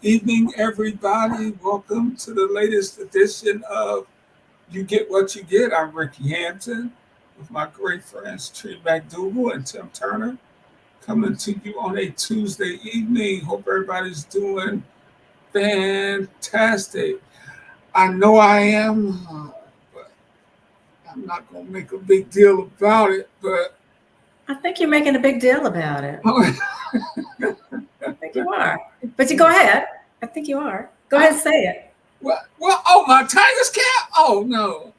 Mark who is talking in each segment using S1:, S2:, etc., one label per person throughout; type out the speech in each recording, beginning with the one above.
S1: evening, everybody. Welcome to the latest edition of You Get What You Get. I'm Ricky Hampton with my great friends Tree McDougal and Tim Turner coming to you on a Tuesday evening. Hope everybody's doing fantastic. I know I am, but I'm not going to make a big deal about it, but
S2: I think you're making a big deal about it. I think you are. But you go ahead. I think you are. Go ahead and say it.
S1: well, my Tigers cap? Oh, no.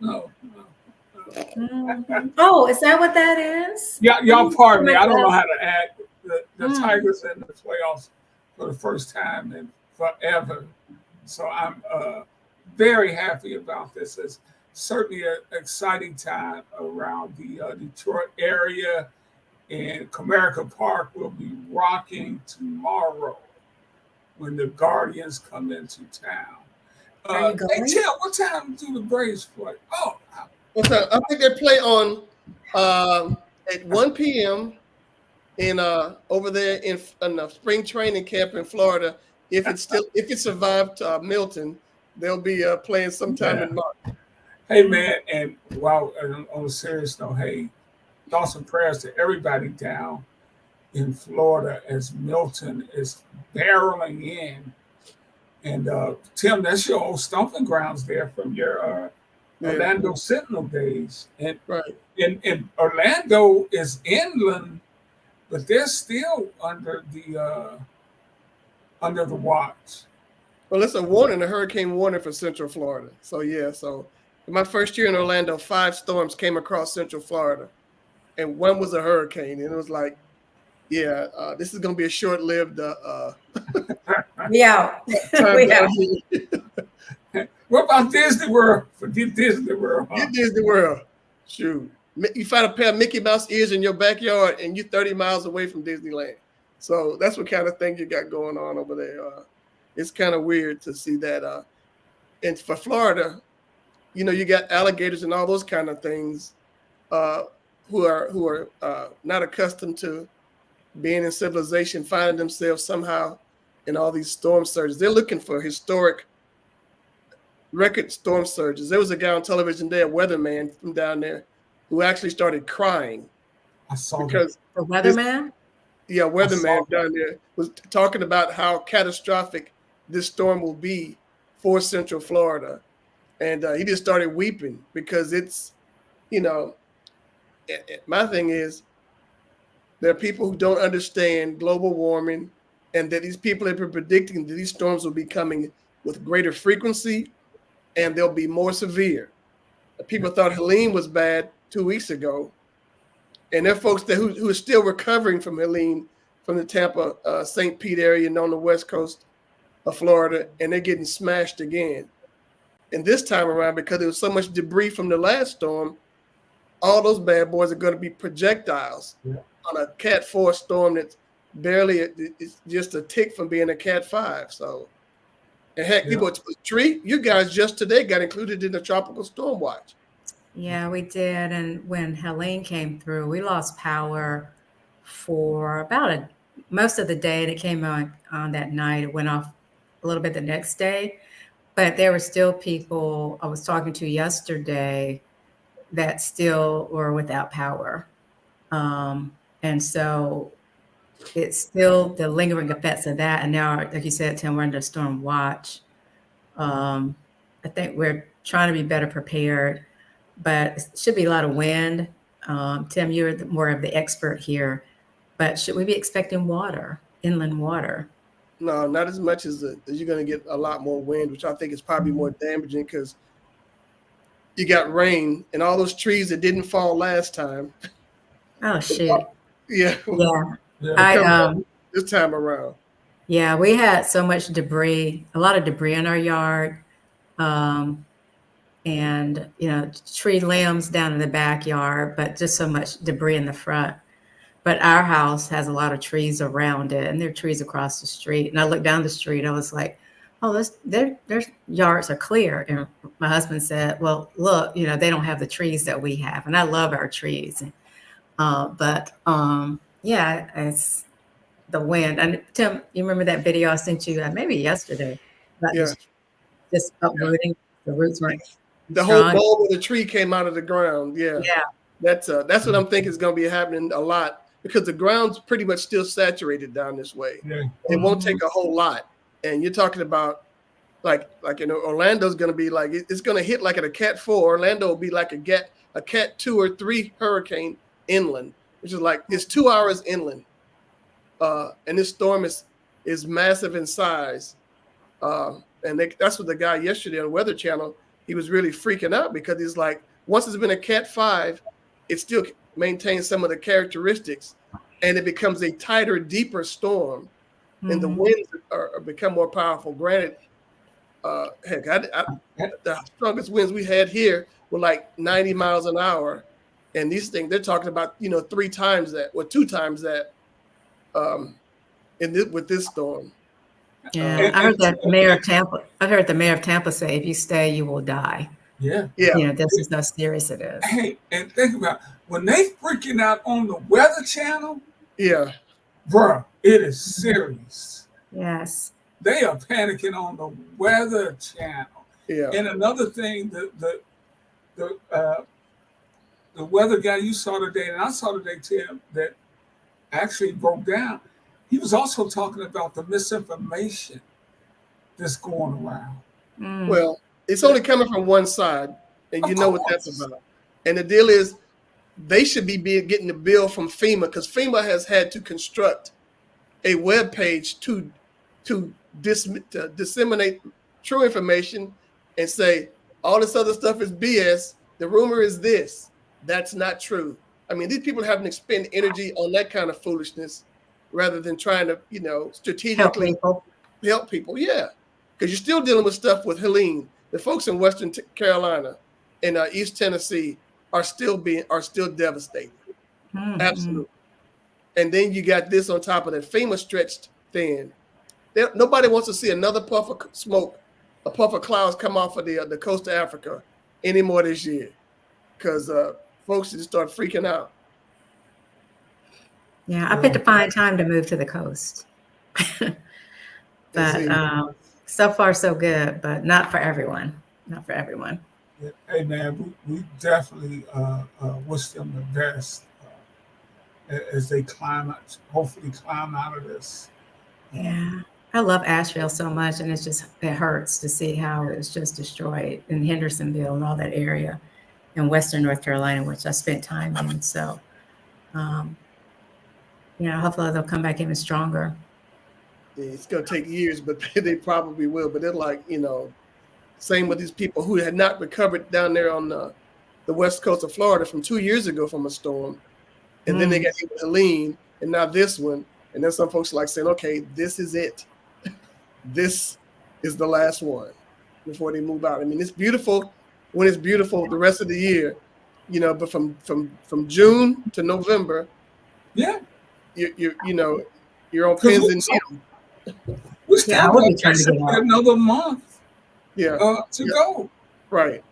S2: Oh, is that what that is?
S1: Yeah, y'all pardon me. I don't know
S2: God.
S1: how to act. The Tigers in the playoffs for the first time in forever. So I'm very happy about this. It's certainly an exciting time around the Detroit area. And Comerica Park will be rocking tomorrow when the Guardians come into town.
S2: Are you going?
S1: Hey, Tim, what time do the Braves play? Oh,
S3: What's up? I think they play on at 1 p.m. in over there in the spring training camp in Florida. If it survived Milton, they'll be playing sometime in March.
S1: Hey man, and while on a serious note, hey, thoughts and prayers to everybody down in Florida as Milton is barreling in. And Tim, that's your old stomping grounds there from your Orlando Sentinel days. And
S3: Right.
S1: and Orlando is inland, but they're still under the watch.
S3: Well, it's a warning, a hurricane warning for Central Florida. So in my first year in Orlando, 5 storms came across Central Florida, and one was a hurricane. And it was like, this is going to be a short-lived
S2: Yeah.
S3: time.
S2: We have.
S1: What about Disney World? Forget Disney World. Huh?
S3: Get Disney World. Shoot. You find a pair of Mickey Mouse ears in your backyard and you're 30 miles away from Disneyland. So that's what kind of thing you got going on over there. It's kind of weird to see that. And for Florida, you got alligators and all those kind of things who are not accustomed to being in civilization, finding themselves somehow in all these storm surges. They're looking for historic record storm surges. There was a guy on television there, a weatherman from down there, who actually started crying.
S1: I saw
S3: because
S2: the weatherman?
S3: Weatherman down there was talking about how catastrophic this storm will be for Central Florida. And he just started weeping because it's, my thing is, there are people who don't understand global warming and that these people have been predicting that these storms will be coming with greater frequency and they'll be more severe. People thought Helene was bad 2 weeks ago. And there are folks there who are still recovering from Helene from the Tampa, St. Pete area and on the west coast of Florida, and they're getting smashed again. And this time around, because there was so much debris from the last storm, all those bad boys are going to be projectiles on a Cat 4 storm that's barely, it's just a tick from being a Cat 5. So, and heck, Tree, you guys just today got included in the tropical storm watch.
S2: Yeah, we did. And when Helene came through, we lost power for about most of the day. And it came on that night. It went off a little bit the next day. But there were still people I was talking to yesterday that still were without power. And so it's still the lingering effects of that. And now, like you said, Tim, we're under storm watch. I think we're trying to be better prepared, but it should be a lot of wind. Tim, you're more of the expert here, but should we be expecting water, inland water?
S3: No, not as much as you're going to get a lot more wind, which I think is probably more damaging because you got rain and all those trees that didn't fall last time.
S2: Oh, shoot.
S3: Yeah. This time around.
S2: Yeah, we had so much debris, a lot of debris in our yard. And, tree limbs down in the backyard, but just so much debris in the front. But our house has a lot of trees around it, and there are trees across the street. And I looked down the street, I was like, oh, their yards are clear. And my husband said, well, look, they don't have the trees that we have. And I love our trees. It's the wind. And Tim, you remember that video I sent you maybe yesterday about
S3: Yeah.
S2: just uprooting, the roots weren't
S3: The whole
S2: strong.
S3: bulb of the tree came out of the ground. Yeah.
S2: Yeah.
S3: That's what I'm thinking is going to be happening a lot because the ground's pretty much still saturated down this way.
S1: Yeah.
S3: It won't take a whole lot. And you're talking about like Orlando's going to be like, it's going to hit like at a Cat 4. Orlando will be like a Cat 2 or 3 hurricane inland, which is like, it's 2 hours inland. And this storm is massive in size. And that's what the guy yesterday on Weather Channel, he was really freaking out because he's like, once it's been a Cat 5, it still maintains some of the characteristics, and it becomes a tighter, deeper storm, and the winds are become more powerful. Granted, the strongest winds we had here were like 90 miles an hour, and these things they're talking about 3 times that or 2 times that with this storm.
S2: Yeah, I heard that mayor of Tampa. I heard the mayor of Tampa say, "If you stay, you will die."
S1: Yeah.
S2: This is how serious it is.
S1: Hey, and think about when they freaking out on the Weather Channel.
S3: Yeah,
S1: bro, it is serious.
S2: Yes,
S1: they are panicking on the Weather Channel.
S3: Yeah,
S1: and another thing, the weather guy you saw today, and I saw today, Tim, that actually broke down. He was also talking about the misinformation that's going around.
S3: Well, it's only coming from one side, and you know what that's about. And the deal is, they should be getting the bill from FEMA because FEMA has had to construct a web page to disseminate true information and say all this other stuff is BS. The rumor is this. That's not true. I mean, these people having to expend energy on that kind of foolishness rather than trying to, strategically help people. Yeah, because you're still dealing with stuff with Helene. The folks in Western Carolina and East Tennessee are still devastated. Absolutely. And then you got this on top of that. FEMA stretched thin. Nobody wants to see another puff of smoke, a puff of clouds come off of the coast of Africa anymore this year, because folks just start freaking out.
S2: Yeah, I picked a fine time to move to the coast. But so far so good, but not for everyone. Not for everyone.
S1: Hey man, we definitely wish them the best as they hopefully climb out of this.
S2: Yeah, I love Asheville so much, and it hurts to see how it's just destroyed in Hendersonville and all that area in Western North Carolina, which I spent time in. So, hopefully they'll come back even stronger.
S3: Yeah, it's going to take years, but they probably will. But they're like, same with these people who had not recovered down there on the west coast of Florida from 2 years ago from a storm. And then they got hit with Helene, and now this one. And then some folks are like saying, okay, this is it. This is the last one before they move out. I mean, it's beautiful when it's beautiful the rest of the year, but from June to November,
S1: yeah,
S3: you're on pins and needles.
S1: We still got another month.
S3: Yeah,
S1: to go.
S3: Right.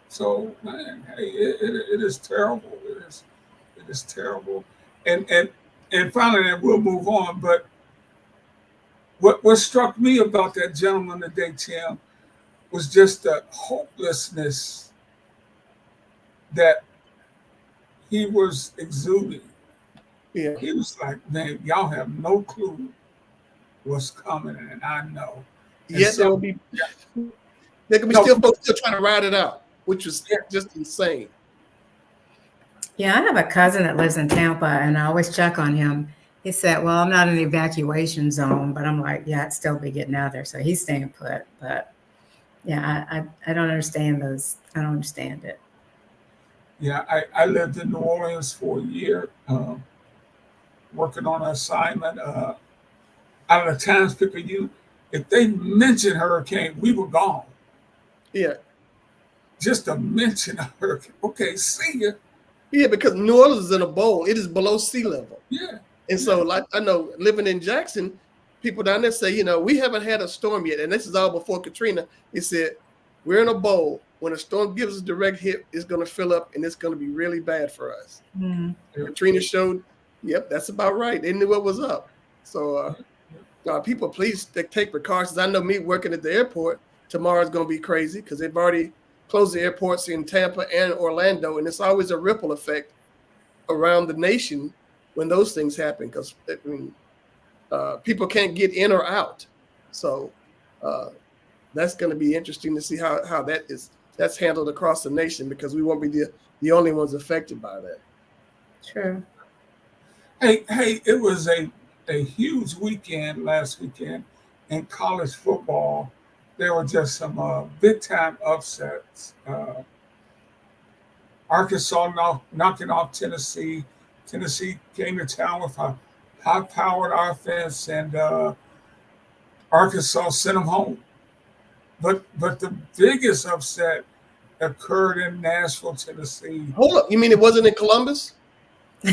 S1: So, man, hey, it is terrible. It is terrible. And finally, then we'll move on. But what struck me about that gentleman today, Tim, was just the hopelessness that he was exuding.
S3: Yeah,
S1: he was like, man, y'all have no clue what's coming, and I know.
S3: Yes, there could be still folks still trying to ride it out, which was just insane.
S2: Yeah, I have a cousin that lives in Tampa, and I always check on him. He said, well, I'm not in the evacuation zone, but I'm like, yeah, I'd still be getting out there. So he's staying put. But yeah, I don't understand those. I don't understand it.
S1: Yeah, I lived in New Orleans for a year, working on an assignment. Out of the Times Picker Youth, if they mentioned hurricane, we were gone.
S3: Yeah.
S1: Just to mention a hurricane. Okay, see ya.
S3: Yeah, because New Orleans is in a bowl. It is below sea level.
S1: Yeah.
S3: And so, like, I know living in Jackson, people down there say, we haven't had a storm yet. And this is all before Katrina. He said, we're in a bowl. When a storm gives us direct hit, it's going to fill up and it's going to be really bad for us. Mm-hmm. Katrina showed Yep, that's about right. They knew what was up. So people, please take precautions. I know me working at the airport, tomorrow's going to be crazy because they've already closed the airports in Tampa and Orlando, and it's always a ripple effect around the nation when those things happen because people can't get in or out. So that's going to be interesting to see how that's handled across the nation because we won't be the only ones affected by that.
S2: True.
S1: Hey, it was a huge weekend last weekend in college football. There were just some big time upsets. Arkansas knocking off Tennessee. Tennessee came to town with a high-powered offense, and Arkansas sent them home. But the biggest upset occurred in Nashville, Tennessee.
S3: Hold up, you mean it wasn't in Columbus?
S1: No,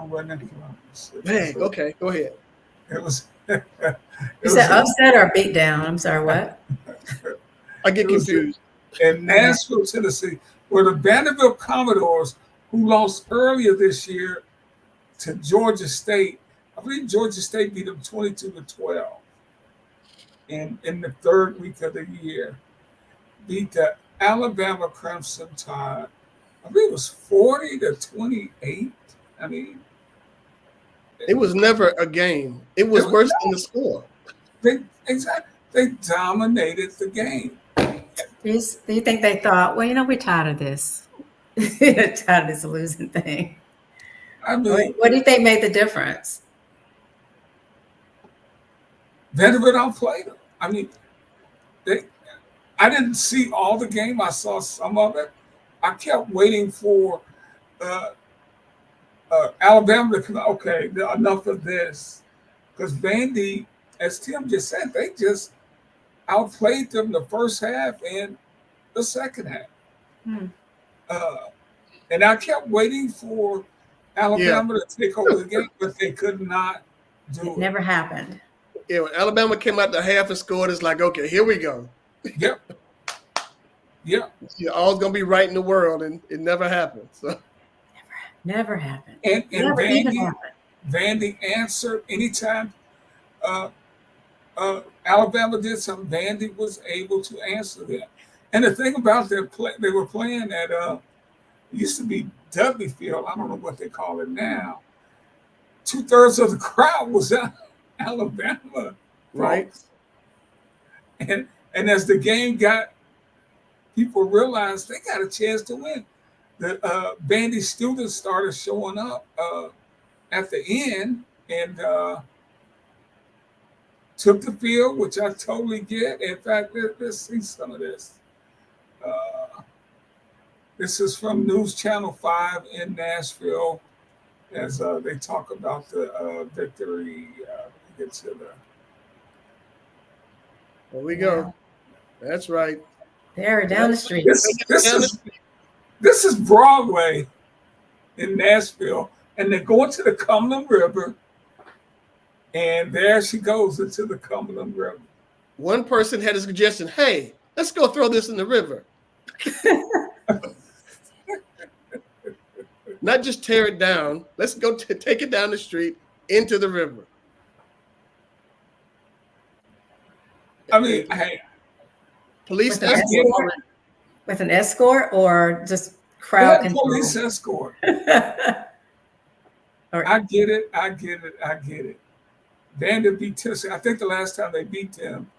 S1: it wasn't in Columbus.
S3: Dang, okay, go ahead.
S1: It was.
S2: You said upset or beat down? I'm sorry, what?
S3: I get confused.
S1: In Nashville, Tennessee, where the Vanderbilt Commodores, who lost earlier this year to Georgia State, I believe Georgia State beat them 22-12 in the third week of the year, beat the Alabama Crimson Tide. I believe it was 40-28. I mean,
S3: it was never a game. It was worse than the score.
S1: They dominated the game.
S2: Do you think they thought, well, we're tired of this. Tired of this losing thing.
S1: I mean,
S2: what do you think made the difference?
S1: Vanderbilt outplayed them. I mean, I didn't see all the game. I saw some of it. I kept waiting for Alabama to come. Okay, enough of this, because Vandy, as Tim just said, they just outplayed them the first half and the second half. And I kept waiting for Alabama to take over the game, but they could not do it.
S2: Never happened.
S3: Yeah, when Alabama came out the half and scored, it's like, okay, here we go.
S1: Yep.
S3: All's gonna be right in the world, and it never happened. So
S2: never happened.
S1: And
S2: never even happened.
S1: Vandy answered anytime Alabama did something. Vandy was able to answer them. And the thing about their play, they were playing at it used to be Dudley Field. I don't know what they call it now. 2/3 of the crowd was Alabama,
S3: right?
S1: And as the game got, people realized they got a chance to win. The Vandy students started showing up at the end and took the field, which I totally get. In fact, let's see some of this. This is from News Channel 5 in Nashville as they talk about the victory. Get to the.
S3: There we go. That's right.
S2: There, down the street.
S1: This is Broadway in Nashville, and they're going to the Cumberland River, and there she goes into the Cumberland River.
S3: One person had a suggestion, hey, let's go throw this in the river. Not just tear it down. Let's go take it down the street into the river.
S1: I mean, hey,
S3: police
S2: escort? With an escort or just crowd control?
S1: Police escort. I get it. Vandy beat Tennessee. I think the last time they beat them,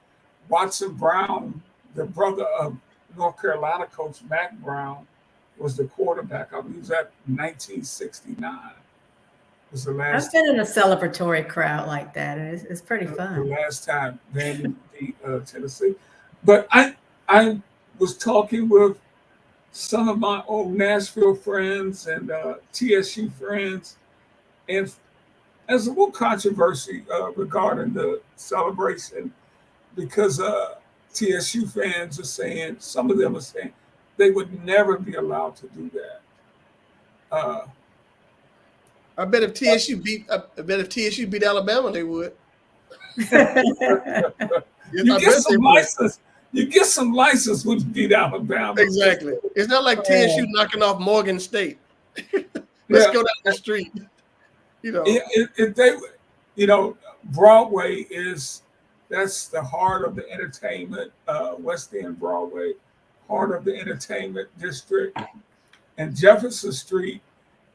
S1: Watson Brown, the brother of North Carolina coach Mack Brown, was the quarterback. I believe it was at 1969. Was the last.
S2: I've been in a celebratory crowd like that, and it's pretty fun.
S1: The last time Vandy beat Tennessee, but I was talking with some of my old Nashville friends and TSU friends, and there's a little controversy regarding the celebration because TSU fans are saying, some of them are saying, they would never be allowed to do that.
S3: I bet if TSU beat Alabama, they would.
S1: You get some license when you beat Alabama.
S3: Exactly. It's not like TSU knocking off Morgan State. Let's go down the street.
S1: If they, Broadway that's the heart of the entertainment, West End Broadway, heart of the entertainment district. And Jefferson Street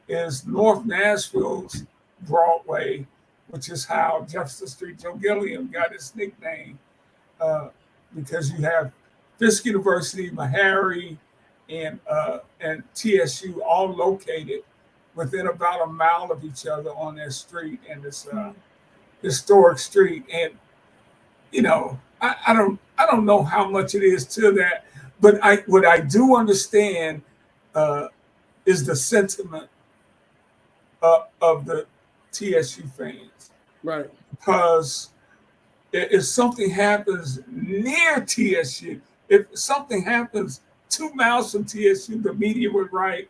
S1: is North Nashville's Broadway, which is how Jefferson Street Joe Gilliam got his nickname, because you have Fisk University, Meharry, and TSU all located within about a mile of each other on that street, and this historic street. And I don't know how much it is to that, but what I do understand is the sentiment of the TSU fans,
S3: right?
S1: Because if something happens near TSU, if something happens 2 miles from TSU, the media would write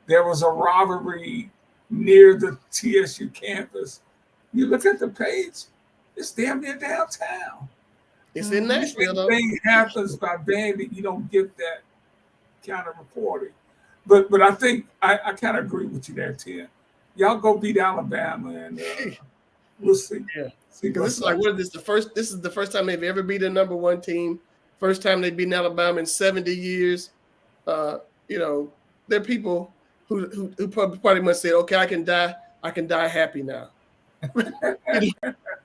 S1: there was a robbery near the TSU campus. You look at the page, it's damn near downtown.
S3: It's in Nashville, though.
S1: If anything happens by Vandy, you don't get that kind of reporting. But I think I kind of agree with you there, Tim. Y'all go beat Alabama, and we'll see.
S3: Yeah. This is like, what is this? This is the first time they've ever beat a number one team. First time they've beaten Alabama in 70 years. There are people who probably must say, okay, I can die happy now.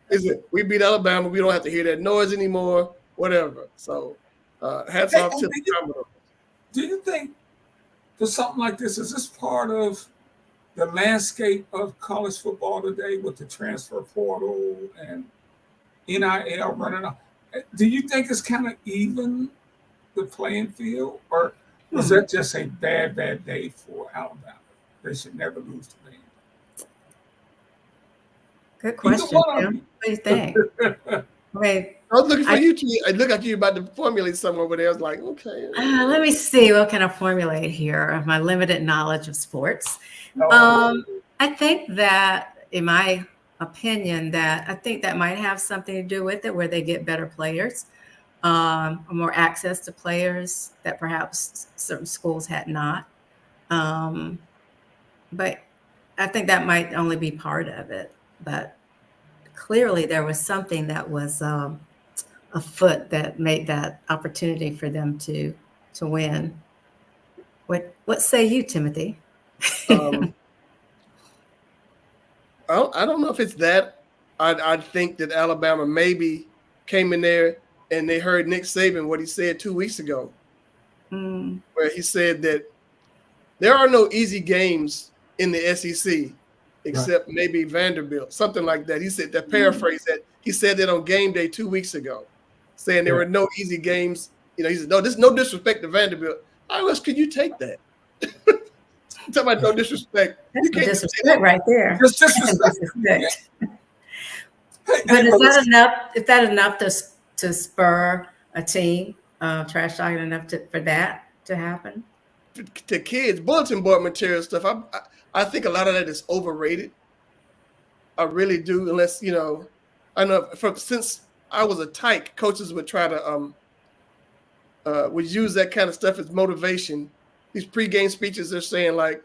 S3: Is it? We beat Alabama. We don't have to hear that noise anymore. Whatever. So, hats off to the Commodores.
S1: Do you think for something like this, is this part of the landscape of college football today with the transfer portal and NIL running off? Do you think it's kind of even the playing field, or was that just a bad day for Alabama? They should never lose to Vandy.
S2: Good question, Tim. What do you think? Wait,
S3: I was looking for you two. I look like you about to formulate something over there. I was like, okay.
S2: Let me see. What can I formulate here of my limited knowledge of sports? I think that, in my opinion, I think that might have something to do with it, where they get better players, more access to players that perhaps certain schools had not. But I think that might only be part of it. But clearly there was something that was afoot that made that opportunity for them to win. What say you, Timothy?
S3: I don't know if it's that. I think that Alabama maybe came in there and they heard Nick Saban, what he said 2 weeks ago, where he said that there are no easy games in the SEC except maybe Vanderbilt, something like that. He said that, paraphrase that. He said that on game day 2 weeks ago, saying there were no easy games. He said, no, there's no disrespect to Vanderbilt. How else could you take that? Talking about no disrespect.
S2: That's disrespect right there.
S1: Just disrespect.
S2: But is that enough? Is that enough to spur a team, trash talking enough for that to happen?
S3: To kids, bulletin board material stuff. I think a lot of that is overrated. I really do. Unless I know since I was a tyke, coaches would try to would use that kind of stuff as motivation. These pregame speeches, they're saying like,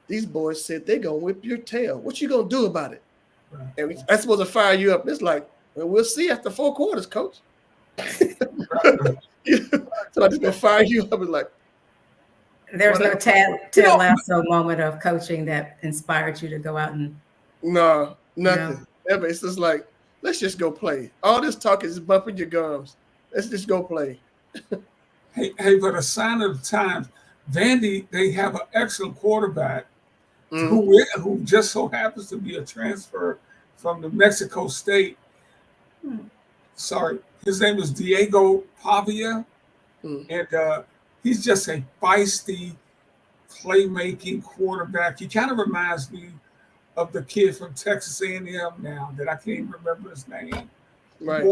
S3: these boys said they're gonna whip your tail. What you gonna do about it? Right. And that's supposed to fire you up. It's like, well, we'll see after 4 quarters, coach. So I just gonna fire you up. It's like,
S2: there's no Ted Lasso moment of coaching that inspired you to go out and.
S3: No, nothing. Ever. It's just like, let's just go play. All this talk is bumping your gums. Let's just go play.
S1: Hey, but a sign of the times, Vandy, they have an excellent quarterback who just so happens to be a transfer from New Mexico State. Sorry, his name is Diego Pavia, and he's just a feisty, playmaking quarterback. He kind of reminds me of the kid from Texas A&M now that I can't even remember his name.
S3: Right.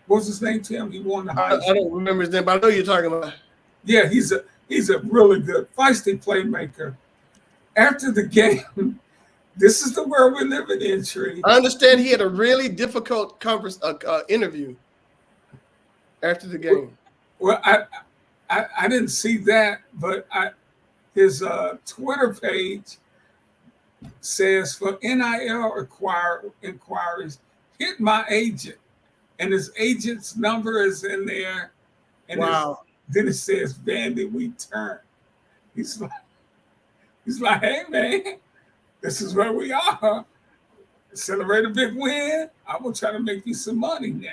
S1: What's his name, Tim? He won the Heisman.
S3: I don't remember his name, but I know you're talking about.
S1: Yeah, he's a really good, feisty playmaker. After the game, this is the world we're living in, Tree.
S3: I understand he had a really difficult interview after the game.
S1: Well, I didn't see that, but his Twitter page says for NIL inquiries, hit my agent, and his agent's number is in there, and
S3: Wow.
S1: then it says Vandy, we turn. He's like, hey man, this is where we are. Celebrate a big win. I'm gonna try to make you some money now.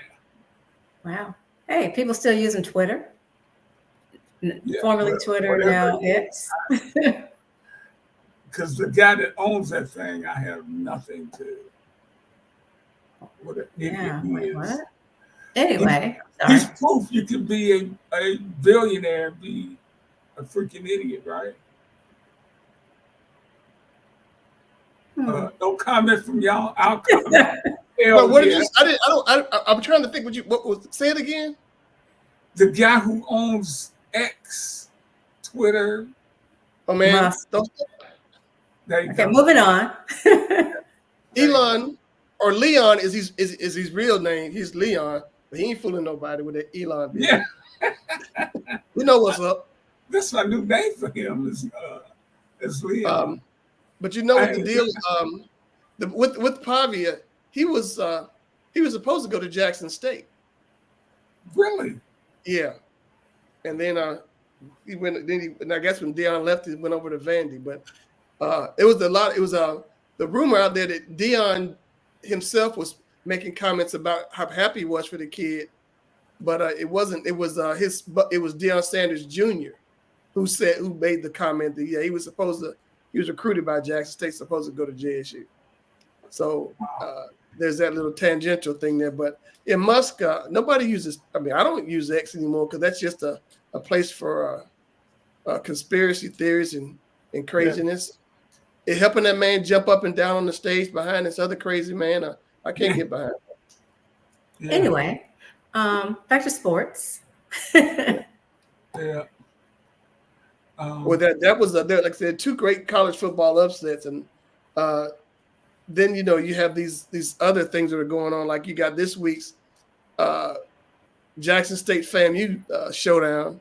S2: Wow. Hey, people still using Twitter.
S1: Yeah,
S2: Formerly Twitter, now X.
S1: Because the guy that owns that thing, I have nothing to. What an idiot he is.
S2: What? Anyway,
S1: he's proof you can be a billionaire and be a freaking idiot, right? No comment from y'all. I'll comment.
S3: But what did you? I'm trying to think. What was? Say it again.
S1: The guy who owns X, Twitter.
S3: Oh man.
S2: Okay, moving on.
S3: Elon or Leon is his real name. He's Leon, but he ain't fooling nobody with that Elon.
S1: Yeah.
S3: We know what's up.
S1: That's my new name for him is Leon.
S3: But you know what the deal is? With Pavia, he was supposed to go to Jackson State.
S1: Really?
S3: Yeah. And then he went. And I guess when Deion left, he went over to Vandy. But it was a lot. It was the rumor out there that Deion himself was making comments about how happy he was for the kid, but it wasn't. It was Deion Sanders Jr. who made the comment that he was recruited by Jackson State, supposed to go to JSU. So there's that little tangential thing there. But in Musk, nobody uses. I mean, I don't use X anymore because that's just a place for conspiracy theories and craziness. It helping that man jump up and down on the stage behind this other crazy man. I can't get behind that.
S2: Yeah. Anyway, back to sports.
S1: Yeah.
S3: Well, that was like I said, two great college football upsets, and then you have these other things that are going on. Like you got this week's Jackson State FAMU showdown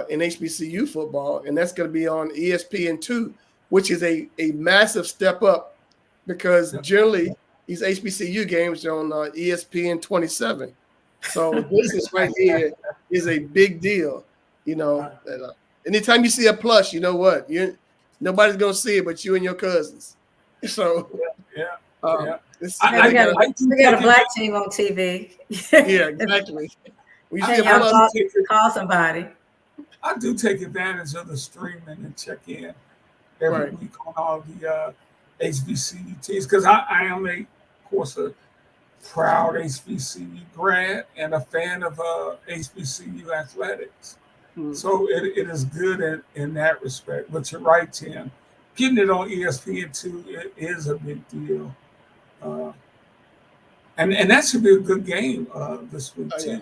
S3: in HBCU football, and that's going to be on ESPN2, which is a massive step up because generally these HBCU games are on ESPN 27. So this is right here is a big deal. Anytime you see a plus, you know what? Nobody's going to see it but you and your cousins. So
S1: we
S2: got a black team on TV.
S3: Yeah, exactly. We
S2: call somebody.
S1: I do take advantage of the streaming and check in every week on all the HBCU teams because I am of course, a proud HBCU grad and a fan of HBCU athletics. So it is good in that respect. But you're right, Tim. Getting it on ESPN2 it is a big deal. And that should be a good game this week, too.
S3: Yeah.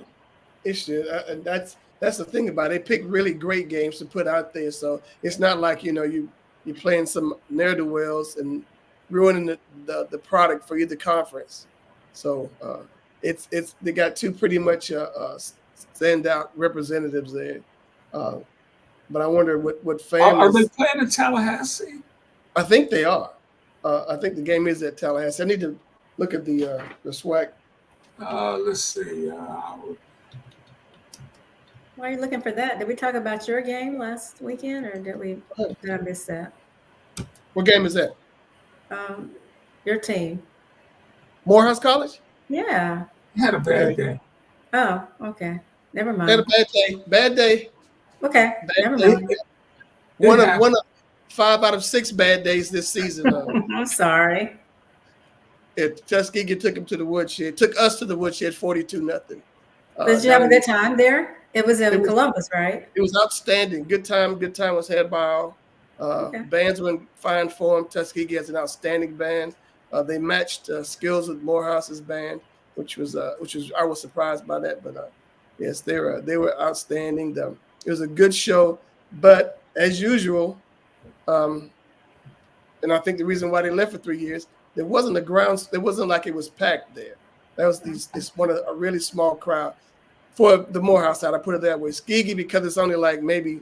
S3: It should. And that's the thing about it. They pick really great games to put out there. So it's not like, you're playing some ne'er-do-wells and ruining the product for either conference. So they got two pretty much standout representatives there. But I wonder what fans
S1: are they playing in Tallahassee?
S3: I think they are. I think the game is at Tallahassee. I need to look at the SWAC.
S1: Let's see.
S2: Why are you looking for that? Did we talk about your game last weekend, or did I miss that?
S3: What game is that?
S2: Your team.
S3: Morehouse College?
S2: Yeah.
S1: Had a bad day.
S2: Oh, okay. Never mind.
S3: Had a bad day. Bad day.
S2: Okay. Never mind.
S3: One of 5 out of 6 bad days this season.
S2: I'm sorry.
S3: Tuskegee took him to the woodshed. Took us to the woodshed, 42-0.
S2: Did you have a good time there? It was in Columbus, right?
S3: It was outstanding. Good time. Good time was had by all. Bands were in fine form. Tuskegee has an outstanding band. They matched skills with Morehouse's band, which was I was surprised by that, but yes, they were outstanding. It was a good show, but as usual, and I think the reason why they left for 3 years, there wasn't a ground. It wasn't like it was packed there. That was a really small crowd for the Morehouse side. I put it that way. Tuskegee, because it's only like maybe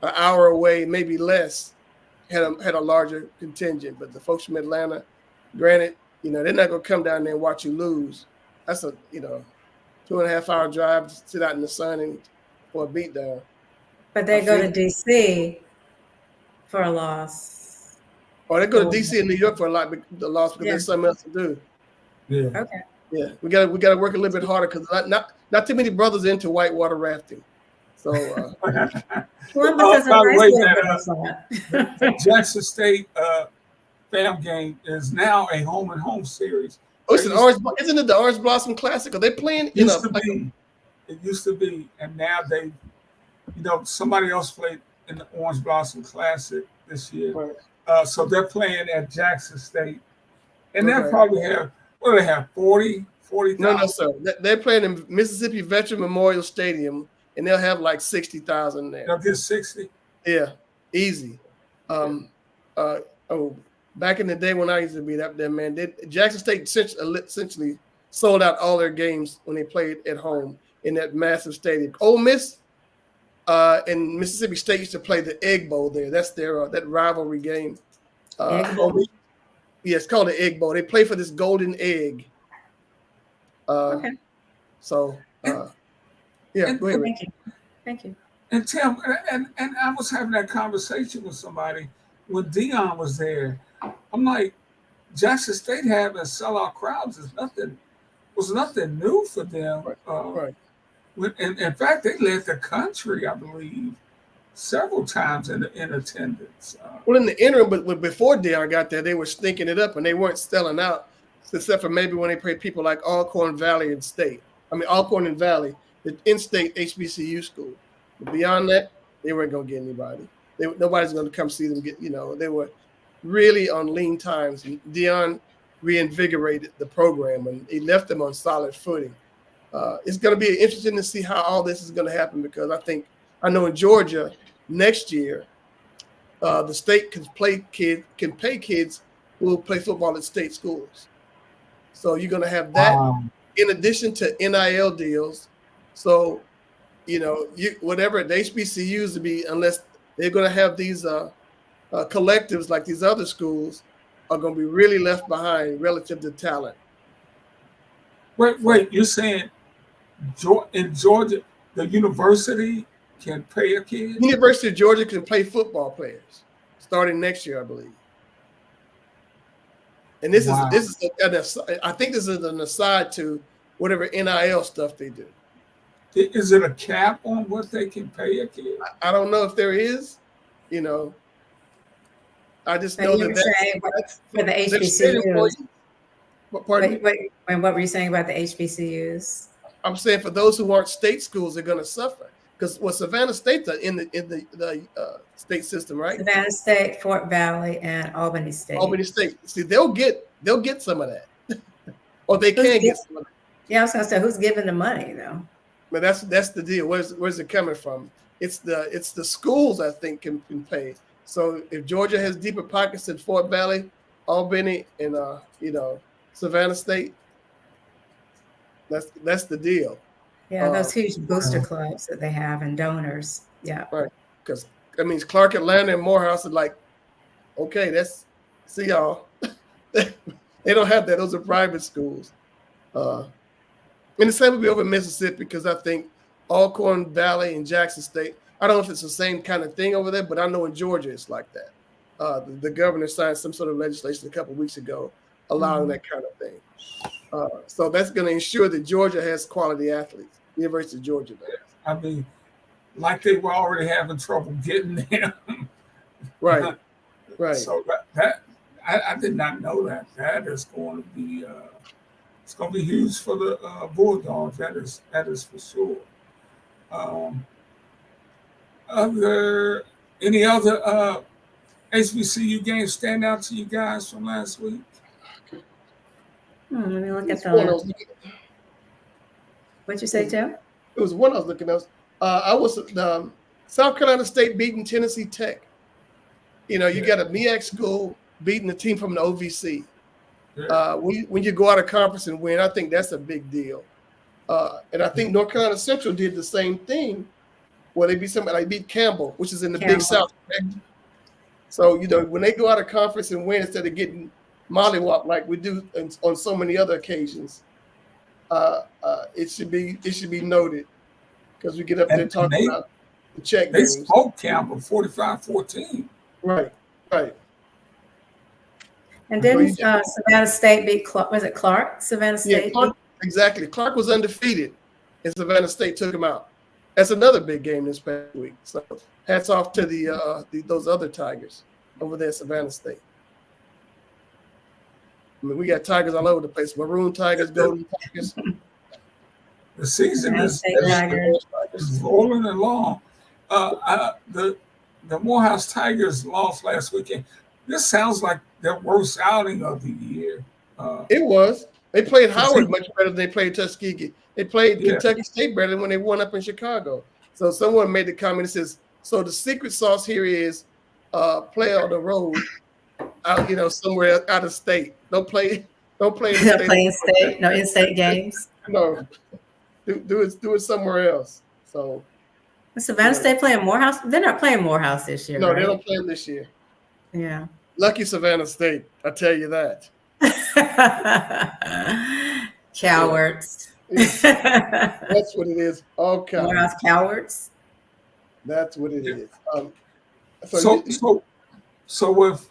S3: an hour away, maybe less, had a larger contingent. But the folks from Atlanta, granted, they're not going to come down there and watch you lose. That's a 2.5 hour drive to sit out in the sun and for a beatdown.
S2: But they go to DC for a loss.
S3: Or they go to DC and New York for the loss because there's something else to do.
S1: Yeah.
S2: Okay.
S3: Yeah, we got to work a little bit harder because not too many brothers into whitewater rafting. So
S2: Columbus is a nice
S1: the Jackson State fam game is now a home and home series.
S3: Oh, isn't it the Orange Blossom Classic? Are they playing?
S1: It used to be, and now they, somebody else played in the Orange Blossom Classic this year. Right. So they're playing at Jackson State, and they'll probably have 40,000.
S3: No, sir. They're playing in Mississippi Veteran Memorial Stadium, and they'll have like 60,000 there.
S1: They'll get 60.
S3: Yeah, easy. Back in the day when I used to be up there, man, Jackson State essentially sold out all their games when they played at home in that massive stadium. Ole Miss and Mississippi State used to play the Egg Bowl there. That's their that rivalry game.
S2: Egg Bowl?
S3: Yeah, it's called the Egg Bowl. They play for this golden egg.
S2: Okay.
S3: So, go ahead.
S2: Thank you.
S1: And Tim, and I was having that conversation with somebody when Dion was there. I'm like, Jackson State having sellout crowds was nothing new for them.
S3: Right.
S1: In fact, they led the country, I believe, several times in attendance.
S3: Well, in the interim, but before Dion got there, they were stinking it up, and they weren't selling out, except for maybe when they played people like Alcorn Valley and State. Alcorn and Valley, the in-state HBCU school. But beyond that, they weren't going to get anybody. Nobody's going to come see them get. They were really on lean times. And Dion reinvigorated the program, and he left them on solid footing. It's going to be interesting to see how all this is going to happen because I know in Georgia next year, the state can pay kids who will play football at state schools. So you're going to have that in addition to NIL deals. So, whatever the HBCUs to be, unless they're going to have these collectives like these other schools, are going to be really left behind relative to talent.
S1: Wait, you're saying in Georgia, the university can pay a kid?
S3: University of Georgia can pay football players starting next year, I believe. And this is I think this is an aside to whatever NIL stuff they do.
S1: Is it a cap on what they can pay a kid?
S3: I don't know if there is. I just know that
S2: for the HBCUs.
S3: Pardon
S2: me? And what were you saying about the HBCUs?
S3: I'm saying for those who aren't state schools, they're going to suffer because Savannah State's in the state system, right?
S2: Savannah State, Fort Valley, and Albany State.
S3: Albany State. See, they'll get some of that, or they can get some of that.
S2: Yeah, I was going to say, who's giving the money though?
S3: But that's the deal. Where's it coming from? It's the schools I think can pay. So if Georgia has deeper pockets than Fort Valley, Albany, and Savannah State, that's the deal.
S2: Yeah, those huge booster clubs that they have and donors. Yeah.
S3: Right. Because that means Clark Atlanta and Morehouse are like, okay, that's see y'all. They don't have that. Those are private schools. And the same will be over in Mississippi because I think Alcorn Valley and Jackson State, I don't know if it's the same kind of thing over there, but I know in Georgia it's like that. The governor signed some sort of legislation a couple of weeks ago allowing that kind of thing. So that's going to ensure that Georgia has quality athletes. University of Georgia does.
S1: I mean, like they were already having trouble getting them.
S3: Right.
S1: So that I did not know that. That is going to be it's going to be huge for the Bulldogs. That is for sure. Any other HBCU games stand out to you guys from last week?
S2: Let me look at the. What'd you say, Joe?
S3: It was one I was looking at. I was South Carolina State beating Tennessee Tech. You got a MEAC school beating a team from the OVC. Yeah. When you go out of conference and win, I think that's a big deal. And I think North Carolina Central did the same thing Well, they beat somebody like beat Campbell, which is in the Big
S2: Campbell.
S3: South. Correct? So, when they go out of conference and win instead of getting mollywopped like we do on so many other occasions, it should be noted because we get up there
S1: And
S3: talking about the check
S1: they
S3: games.
S1: smoked Campbell 45-14.
S3: Right.
S2: And didn't Savannah State beat Clark? Was it Clark? Savannah State?
S3: Yeah, Clark, exactly. Clark was undefeated, and Savannah State took him out. That's another big game this past week. So hats off to those other Tigers over there at Savannah State. I mean, we got Tigers all over the place. Maroon Tigers, Golden Tigers.
S1: The season is rolling along. The Morehouse Tigers lost last weekend. This sounds like their worst outing of the year.
S3: It was. They played Howard much better than they played Tuskegee. They played Kentucky State better than when they won up in Chicago. So someone made the comment that says, so the secret sauce here is play on the road out, somewhere out of state. Don't play in
S2: state. No in-state games.
S3: No. Do it somewhere else. So
S2: Savannah State playing Morehouse? They're not playing Morehouse this year.
S3: No,
S2: right?
S3: They don't play them this year.
S2: Yeah.
S3: Lucky Savannah State, I tell you that.
S2: Cowards.
S3: That's what it is. All cowards.
S2: Morehouse cowards.
S3: That's what it is.
S1: So with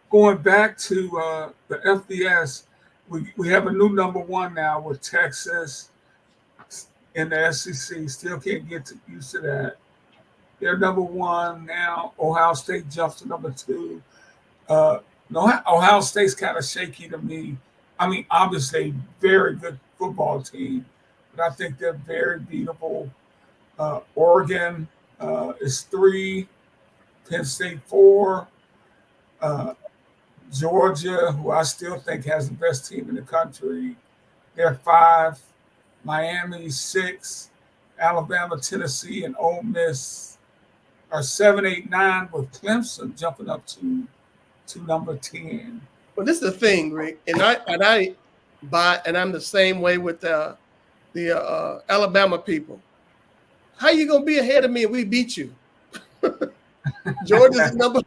S1: going back to the FBS, we have a new number one now with Texas in the SEC. Still can't get used to that. They're number one now. Ohio State jumps to number two. Ohio State's kind of shaky to me. I mean, obviously, very good football team, but I think they're very beatable. Oregon is 3, Penn State 4, Georgia, who I still think has the best team in the country, they're 5, Miami 6, Alabama, Tennessee, and Ole Miss are 7, 8, 9, with Clemson jumping up to number 10.
S3: Well, this is the thing, Rick, and I buy, and I'm the same way with the Alabama people. How you gonna be ahead of me if we beat you? Georgia's at number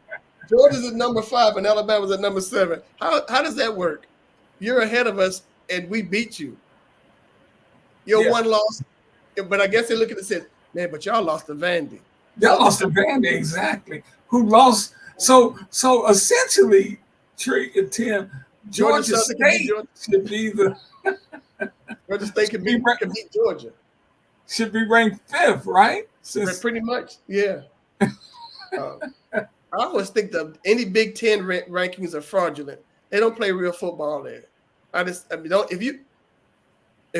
S3: 5 and Alabama's at number 7. How does that work? You're ahead of us and we beat you. Your one loss, but I guess they look at it and said, man, but y'all lost to Vandy.
S1: Y'all lost to Vandy, exactly. Who lost? So essentially, Trey and Tim, Georgia State should be the
S3: Georgia State can beat Georgia.
S1: Should be ranked 5th, right?
S3: Pretty much, yeah. I always think that any Big Ten rankings are fraudulent. They don't play real football there. If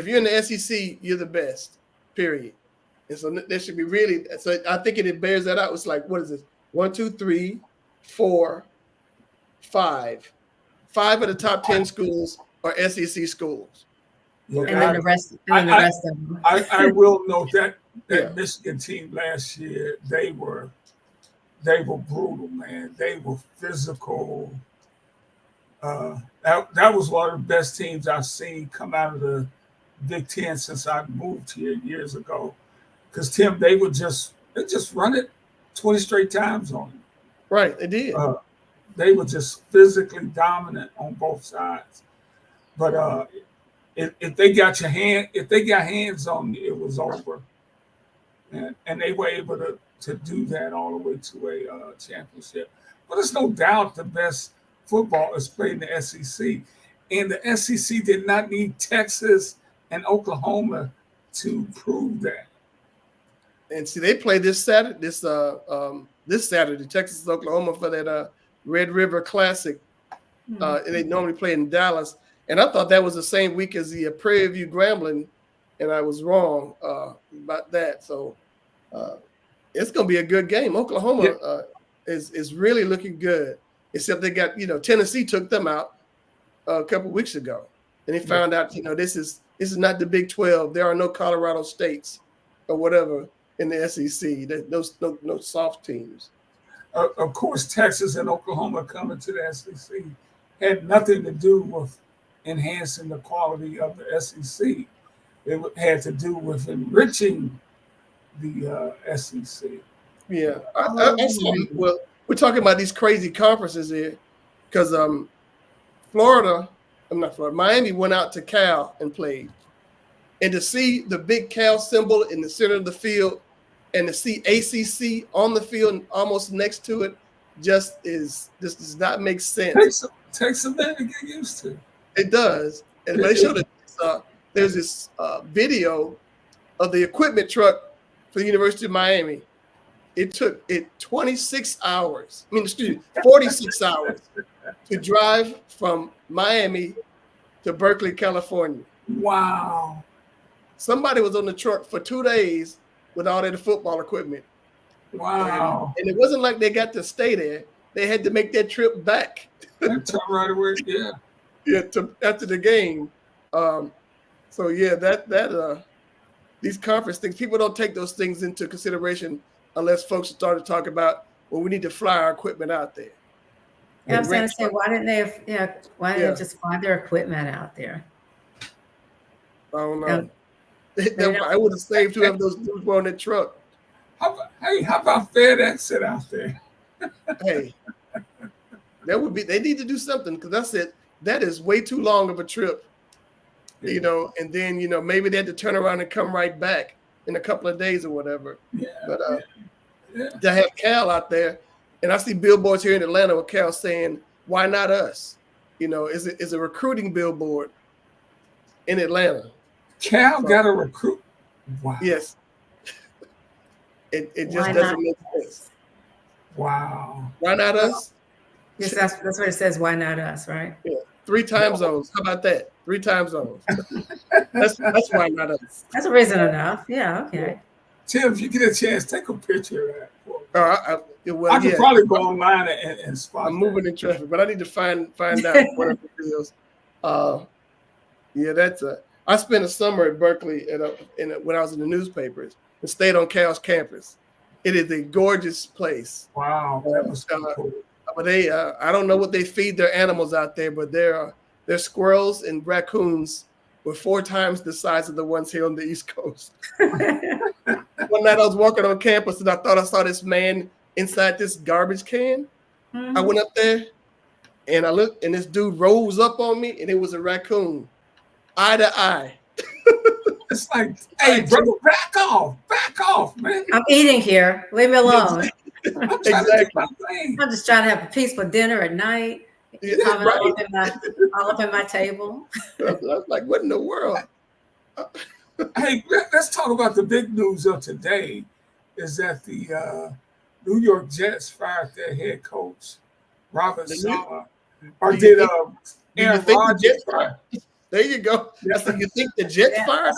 S3: you're in the SEC, you're the best. Period. And so there should be really. So I think it bears that out. It's like, what is this? 1, 2, 3, 4, 5. 5 of the top 10 schools are SEC schools.
S2: Yeah, and then the rest of them.
S1: I will note that Michigan team last year, they were brutal, man. They were physical. That was one of the best teams I've seen come out of the Big Ten since I moved here years ago. Because Tim, they just run it 20 straight times on you.
S3: Right, they did.
S1: They were just physically dominant on both sides. But if they got hands on you, it was over. And they were able to do that all the way to a championship. But there's no doubt the best football is played in the SEC. And the SEC did not need Texas and Oklahoma to prove that.
S3: And see, they play this Saturday, Texas and Oklahoma for that Red River Classic. And they normally play in Dallas. And I thought that was the same week as the Prairie View Grambling, and I was wrong about that. So it's going to be a good game. Oklahoma is really looking good, except they got, Tennessee took them out a couple weeks ago, and they found out, this is not the Big 12. There are no Colorado states or whatever in the SEC. There's no soft teams.
S1: Of course, Texas and Oklahoma coming to the SEC had nothing to do with enhancing the quality of the SEC. It had to do with enriching the SEC.
S3: Yeah, I saw. Well, we're talking about these crazy conferences here because Miami went out to Cal and played, and to see the big Cal symbol in the center of the field, and to see ACC on the field and almost next to it, just does not make sense.
S1: Takes a minute to get used to.
S3: It does, and they showed it. There's this video of the equipment truck for the University of Miami. It took it 46 hours. 46 hours to drive from Miami to Berkeley, California.
S1: Wow.
S3: Somebody was on the truck for 2 days with all their football equipment.
S1: Wow.
S3: And it wasn't like they got to stay there. They had to make that trip back.
S1: That's right away. Yeah.
S3: Yeah, after the game. So yeah, these conference things, people don't take those things into consideration unless folks start to talk about, well, we need to fly our equipment out there.
S2: Yeah, I was going to say, why didn't they just fly their equipment out there?
S3: I don't know. I would have saved whoever those dudes were on that truck.
S1: How about FedEx it out there?
S3: Hey, they need to do something, because that's it. That is way too long of a trip.
S1: Yeah.
S3: And then, maybe they had to turn around and come right back in a couple of days or whatever.
S1: Yeah.
S3: But to have Cal out there, and I see billboards here in Atlanta with Cal saying, "Why not us?" Is a recruiting billboard in Atlanta.
S1: Cal got a recruit. Wow.
S3: Yes. It just doesn't make sense.
S1: Wow.
S3: Why not us?
S2: Yes, that's what it says. Why not us, right?
S3: Yeah. 3 time zones. How about that? 3 time zones. That's why not us.
S2: That's a reason enough. Yeah. Okay.
S1: Tim, if you get a chance, take a picture of that.
S3: I
S1: could probably go online and spot.
S3: I'm moving in traffic, but I need to find out what it is. I spent a summer at Berkeley when I was in the newspapers and stayed on Cal's campus. It is a gorgeous place.
S1: Wow, that was cool.
S3: But I don't know what they feed their animals out there, but their squirrels and raccoons were 4 times the size of the ones here on the East Coast. One night I was walking on campus and I thought I saw this man inside this garbage can. Mm-hmm. I went up there and I looked, and this dude rose up on me, and it was a raccoon, eye to eye.
S1: It's like, hey, brother, back off, man.
S2: I'm eating here. Leave me alone.
S3: Exactly.
S2: I'm just trying to have a peaceful dinner at night.
S3: Yeah,
S2: all up in my table.
S3: I was like, what in the world?
S1: Hey, let's talk about the big news of today. Is that the New York Jets fired their head coach, Robert Saleh, or did Aaron Rodgers fire?
S3: There you go. That's what you think the Jets fired?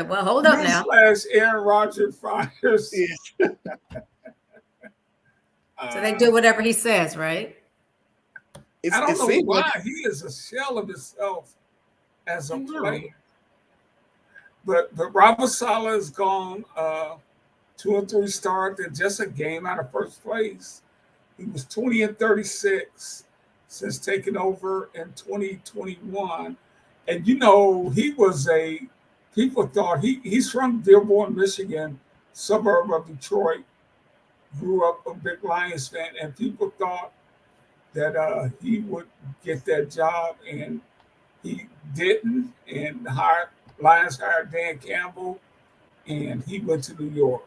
S2: Well, hold up now.
S1: Aaron Rodgers fires.
S2: So they do whatever he says, right?
S1: I don't know why. He is a shell of himself as a player. But Robert Saleh has gone 2-3 starts and just a game out of first place. He was 20-36 since taking over in 2021. And people thought he's from Dearborn, Michigan, suburb of Detroit, grew up a big Lions fan, and people thought that he would get that job, and he didn't. And Lions hired Dan Campbell, and he went to New York.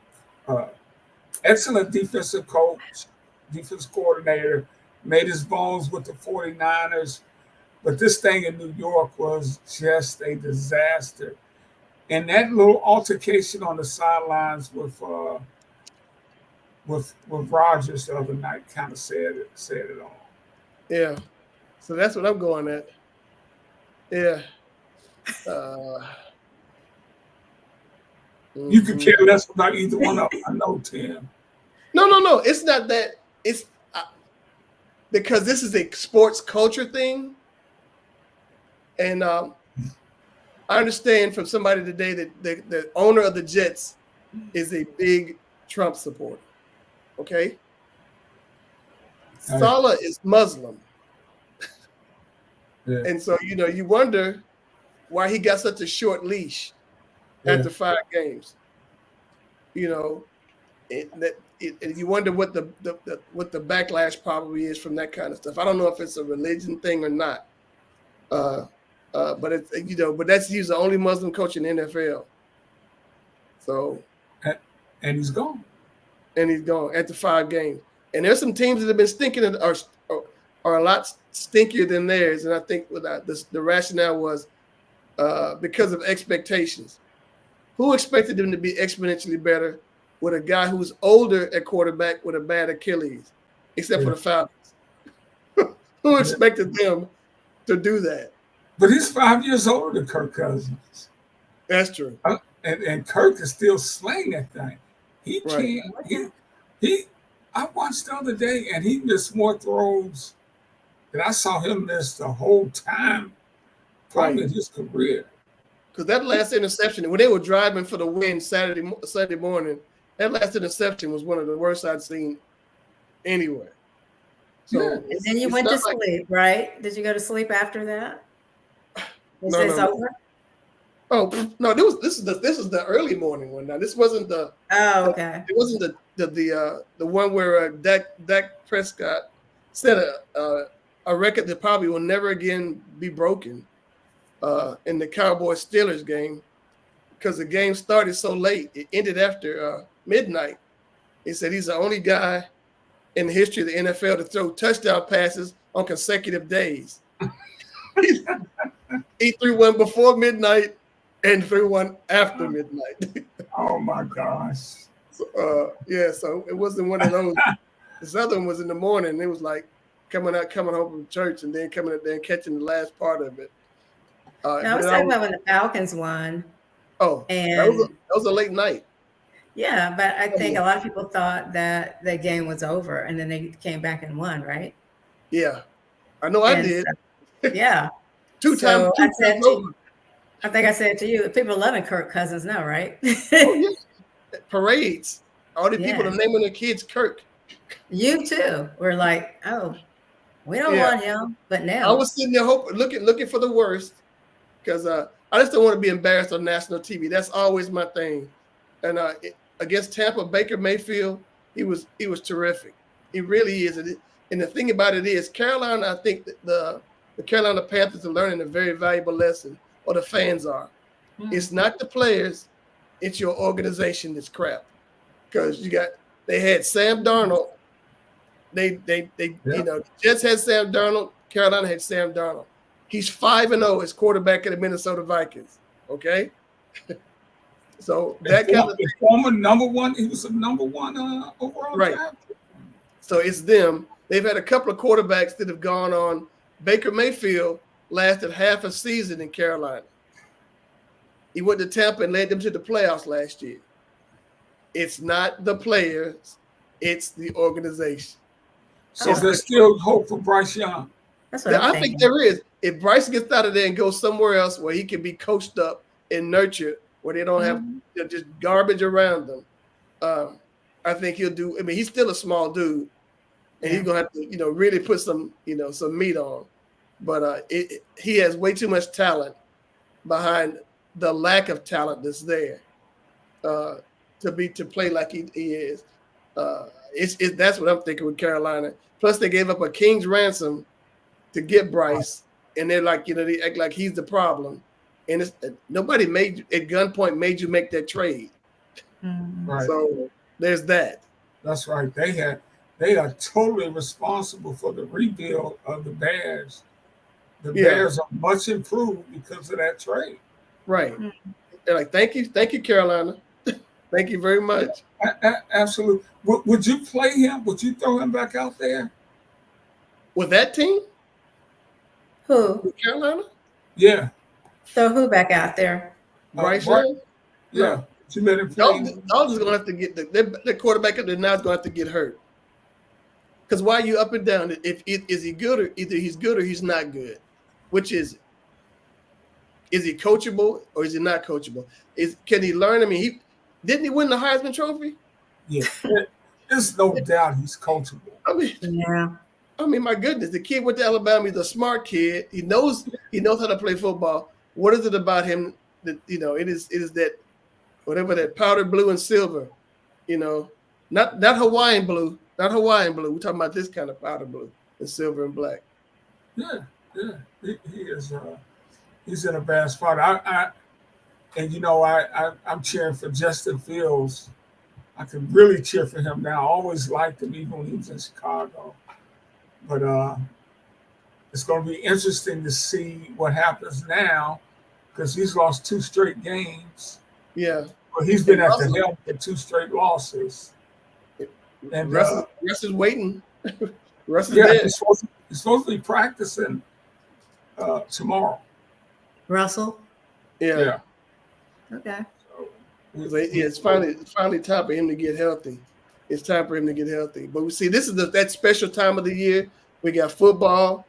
S1: Excellent defensive coach, defense coordinator, made his bones with the 49ers. But this thing in New York was just a disaster. And that little altercation on the sidelines with Rodgers the other night kind of said it all.
S3: Yeah. So that's what I'm going at. Yeah.
S1: You could care less about either one of them. I know, Tim.
S3: No. It's not that. It's because this is a sports culture thing. And I understand from somebody today that the owner of the Jets is a big Trump supporter. Okay? Saleh is Muslim. Yeah. And so, you wonder why he got such a short leash after 5 games. you know, and you wonder what the backlash probably is from that kind of stuff. I don't know if it's a religion thing or not. But it's but he's the only Muslim coach in the NFL. So,
S1: and he's gone.
S3: And he's gone after 5 games. And there's some teams that have been stinking and are a lot stinkier than theirs. And I think the rationale was because of expectations. Who expected them to be exponentially better with a guy who's older at quarterback with a bad Achilles, except for the Falcons? Who expected them to do that?
S1: But he's 5 years older than Kirk Cousins.
S3: That's true.
S1: And Kirk is still slaying that thing. He can't. I watched the other day, and he missed more throws than I saw him miss the whole time, probably in his career.
S3: Because that last interception, when they were driving for the win Saturday morning, that last interception was one of the worst I'd seen anywhere. So,
S2: and then you went to sleep, right? Did you go to sleep after that? Was this over?
S3: Oh no! This is the early morning one. Now this wasn't the.
S2: Oh, okay.
S3: It wasn't the one where Dak Prescott set a record that probably will never again be broken in the Cowboys Steelers game, because the game started so late. It ended after midnight. He said he's the only guy in the history of the NFL to throw touchdown passes on consecutive days. He threw one before midnight and threw one after midnight.
S1: Oh my gosh.
S3: So it wasn't one of those. This other one was in the morning. It was like coming home from church and then coming up there and catching the last part of it.
S2: I was talking about when the Falcons won.
S3: Oh, and that was a late night.
S2: Yeah, but I think a lot of people thought that the game was over, and then they came back and won, right?
S3: Yeah, I know I did.
S2: Yeah.
S3: Two times over.
S2: I think I said to you, people loving Kirk Cousins now, right?
S3: Oh, yeah. Parades. All the people are naming their kids Kirk.
S2: You too. We're like, oh, we don't want him, but now
S3: I was sitting there looking for the worst, because I just don't want to be embarrassed on national TV. That's always my thing. And against Tampa, Baker Mayfield, he was terrific. He really is. And the thing about it is, Carolina, I think that the Carolina Panthers are learning a very valuable lesson, or the fans are. It's not the players, it's your organization that's crap. Because they had Sam Darnold. The Jets had Sam Darnold. Carolina had Sam Darnold. He's 5-0 as quarterback of the Minnesota Vikings. Okay, so that kind of
S1: former number one. He was a number one overall draft.
S3: So it's them. They've had a couple of quarterbacks that have gone on. Baker Mayfield lasted half a season in Carolina. He went to Tampa and led them to the playoffs last year. It's not the players, it's the organization.
S1: So there's still hope for Bryce Young.
S2: That's what I
S3: think there is. If Bryce gets out of there and goes somewhere else where he can be coached up and nurtured, where they don't have just garbage around them, I think he'll do. I mean, he's still a small dude, and he's gonna have to, really put some meat on. But he has way too much talent behind the lack of talent that's there to play like he is. That's what I'm thinking with Carolina. Plus, they gave up a king's ransom to get Bryce, and they're like, they act like he's the problem. And nobody at gunpoint made you make that trade.
S1: Right.
S3: So there's that.
S1: That's right. They are totally responsible for the rebuild of the Bears. The Bears are much improved because of that trade.
S3: Right. They're like, thank you, Carolina. Thank you very much.
S1: Absolutely. Would you play him? Would you throw him back out there?
S3: With that team?
S2: Who?
S3: With Carolina?
S1: Yeah.
S2: So who back out there?
S3: Bryce Young?
S1: Yeah. You let him play.
S3: Y'all just going to have to get the quarterback up there now is going to have to get hurt. Because why are you up and down? Is he good, or either he's good or he's not good? Which is it? Is he coachable or is he not coachable? Can he learn? I mean, didn't he win the Heisman Trophy?
S1: Yeah, there's no doubt he's coachable.
S3: I mean, my goodness, the kid went to Alabama. He's a smart kid. He knows how to play football. What is it about him that it is that whatever that powder blue and silver You know, not Hawaiian blue, not Hawaiian blue. We're talking about this kind of powder blue, and silver and black.
S1: Yeah, yeah. He is. He's in a bad spot. I'm cheering for Justin Fields. I can really cheer for him now. I always liked him, even when he was in Chicago. But it's going to be interesting to see what happens now because he's lost 2 straight games.
S3: Yeah.
S1: But he's been at the helm for 2 straight losses. And
S3: Russ is waiting. Russ is
S1: yeah,
S3: dead.
S1: he's supposed to be practicing tomorrow.
S2: Russell?
S3: Yeah.
S2: Okay.
S3: It's finally time for him to get healthy. It's time for him to get healthy. But we see this is that special time of the year. We got football.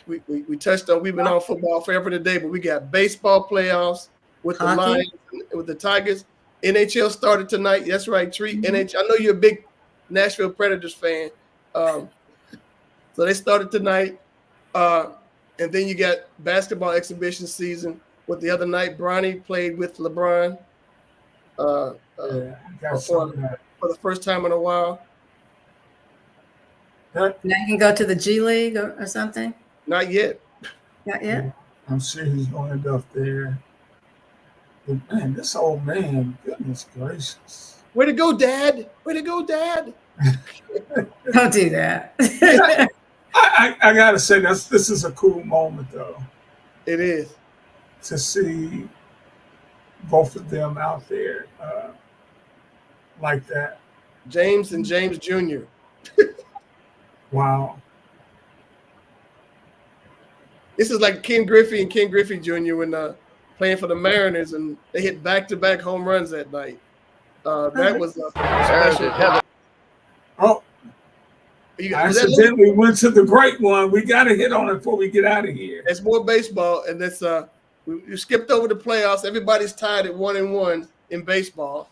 S3: We touched on. We've been on football forever today, but we got baseball playoffs with the Lions, with the Tigers. NHL started tonight. That's right, Tree. NHL. I know you're a big Nashville Predators fan. So they started tonight. And then you got basketball exhibition season. With the other night, Bronny played with LeBron for the first time in a while.
S2: Now you can go to the G League or something?
S3: Not yet.
S2: Not yet?
S1: I'm sure he's going to end up there. But man, this old man, goodness gracious.
S3: Way to go, Dad. Way to go, Dad.
S2: Don't do that.
S1: I got to say, this is a cool moment, though.
S3: It is.
S1: To see both of them out there like that.
S3: James and James Jr.
S1: Wow.
S3: This is like Ken Griffey and Ken Griffey Jr. when playing for the Mariners, and they hit back-to-back home runs that night. That was special.
S1: Oh, I accidentally went to the great one. We got to hit on it before we get out of here.
S3: It's more baseball, and that's we skipped over the playoffs. Everybody's tied at 1-1 in baseball.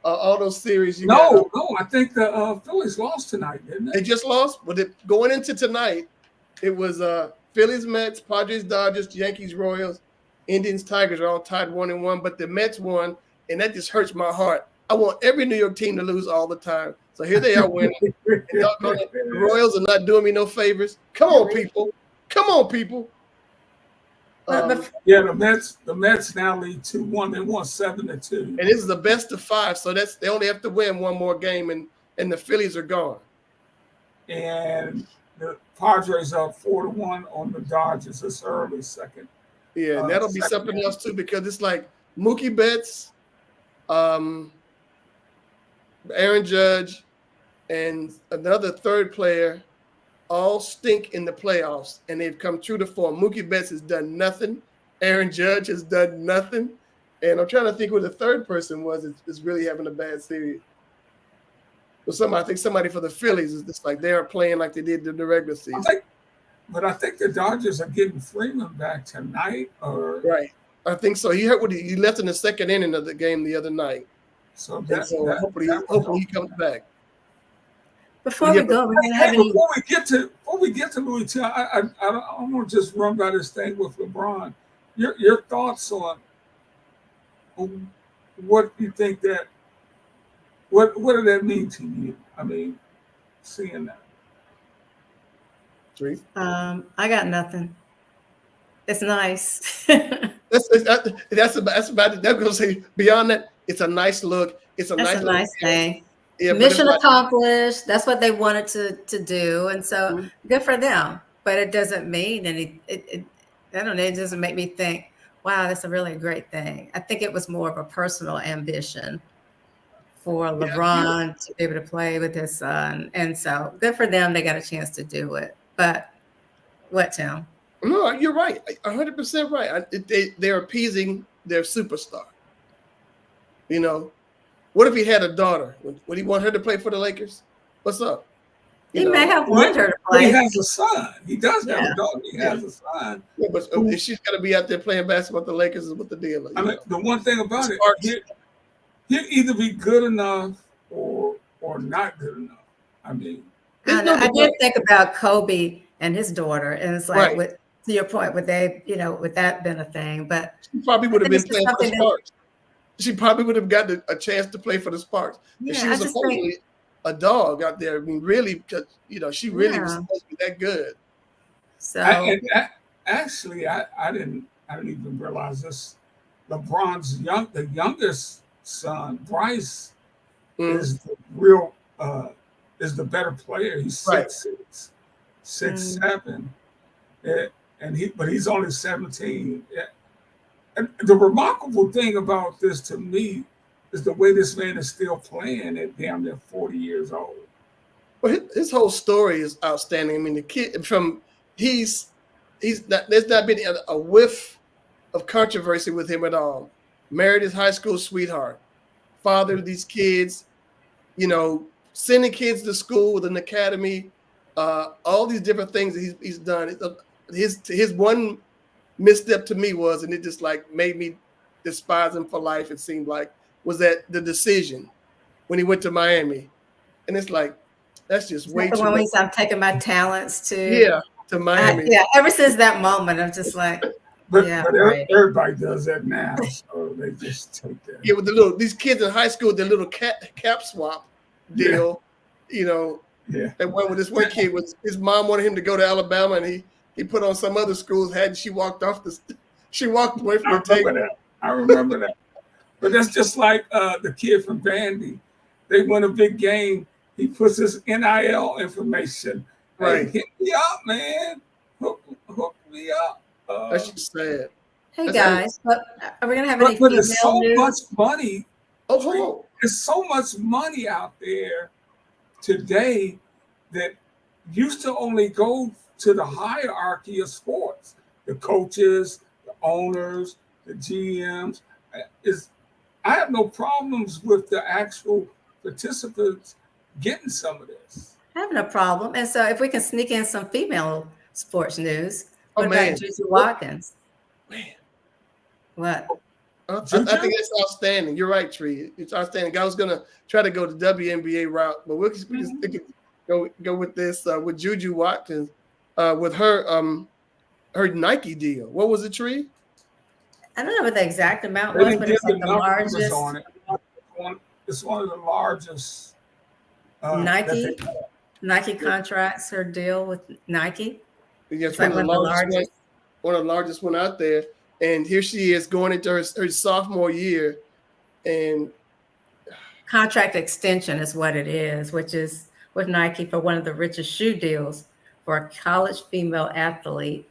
S3: All those series.
S1: No, I think the Phillies lost tonight, didn't they?
S3: They just lost, but going into tonight, it was Phillies, Mets, Padres, Dodgers, Yankees, Royals, Indians, Tigers are all tied 1-1, but the Mets won, and that just hurts my heart. I want every New York team to lose all the time. So here they are winning. The Royals are not doing me no favors. Come on, people. Come on, people.
S1: Yeah, the Mets now lead 2-1. They won 7-2.
S3: And this is the best of 5, so they only have to win one more game, and the Phillies are gone.
S1: And the Padres up 4-1 on the Dodgers. It's early second.
S3: Yeah, and that'll be something else too, because it's like Mookie Betts, Aaron Judge, and another third player all stink in the playoffs, and they've come true to form. Mookie Betts has done nothing. Aaron Judge has done nothing. And I'm trying to think who the third person was is really having a bad series. Well, I think somebody for the Phillies is just like they aren't playing like they did in the regular season.
S1: I think the Dodgers are getting Freeman back tonight.
S3: Right. I think so. He left in the second inning of the game the other night.
S1: So
S3: hopefully he comes back.
S2: Before we go, we're gonna have
S1: before we get to Louis T, I want to just run by this thing with LeBron. Your thoughts on what you think that what did that mean to you? I mean, seeing that.
S2: I got nothing. It's nice.
S3: That's about it. That's gonna say beyond that. It's a nice look. It's a nice
S2: thing. Yeah, mission accomplished. That's what they wanted to do, and so good for them. But it doesn't mean any. I don't know. It doesn't make me think, wow, that's a really great thing. I think it was more of a personal ambition for LeBron to be able to play with his son, and so good for them. They got a chance to do it. But what, Tim?
S3: No, you're right. 100% right. They're appeasing their superstar. You know, what if he had a daughter? Would he want her to play for the Lakers? What's up?
S2: He may have wanted her to play.
S1: He has a son. He does have a daughter. He has a son.
S3: Yeah, but if she's going to be out there playing basketball with the Lakers, is what the deal is.
S1: I mean, the one thing about it, he'll either be good enough or not good enough. I mean,
S2: I did think about Kobe and his daughter, and it's like, to your point, would they, with that been a thing? But
S3: she probably would have been playing for the Sparks. she probably would have gotten a chance to play for the Sparks.
S2: Yeah,
S3: She was supposedly a dog out there. I mean, really, because she really was supposed to be that good.
S2: So
S1: actually, I didn't even realize this. LeBron's the youngest son, Bryce, is the real is the better player. He's 6'6", 6'7", but he's only 17. And the remarkable thing about this to me is the way this man is still playing at damn near 40 years old.
S3: Well, his whole story is outstanding. I mean, the kid there's not been a whiff of controversy with him at all. Married his high school sweetheart, fathered these kids, sending kids to school with an academy, all these different things that he's done. His one misstep to me was, and it just like made me despise him for life, it seemed like, was that the decision when he went to Miami. And it's like, that's just way too much.
S2: I'm taking my talents to
S3: Miami.
S2: Ever since that moment, I'm just like,
S1: but everybody does that now, so they just take that.
S3: Yeah, with these kids in high school, their little cap swap deal,
S1: Yeah.
S3: And with this one kid, his mom wanted him to go to Alabama, and he put on some other school's hat, and she walked away from the table.
S1: I remember that. But that's just like the kid from Vandy. They win a big game. He puts his NIL information.
S3: Right.
S1: Hey, hit me up, man. Hook me up.
S3: That's just sad.
S2: Hey guys, but are we gonna have any? But
S1: there's so much money.
S3: Oh,
S1: there's so much money out there today that used to only go to the hierarchy of sports, the coaches, the owners, the GMs. I have no problems with the actual participants getting some of this.
S2: I have no problem. And so if we can sneak in some female sports news, what about Juju Watkins?
S3: Man.
S2: What?
S3: I think it's outstanding. You're right, Tree. It's outstanding. I was going to try to go the WNBA route, but we can go with this, with Juju Watkins, with her Nike deal. What was it, Tree?
S2: I don't know what the exact amount was, but it's like the largest.
S1: On it. It's one of the largest.
S2: Nike contracts her deal with Nike.
S3: Yes, one of the largest one out there. And here she is going into her sophomore year, and
S2: contract extension is what it is, which is with Nike for one of the richest shoe deals for a college female athlete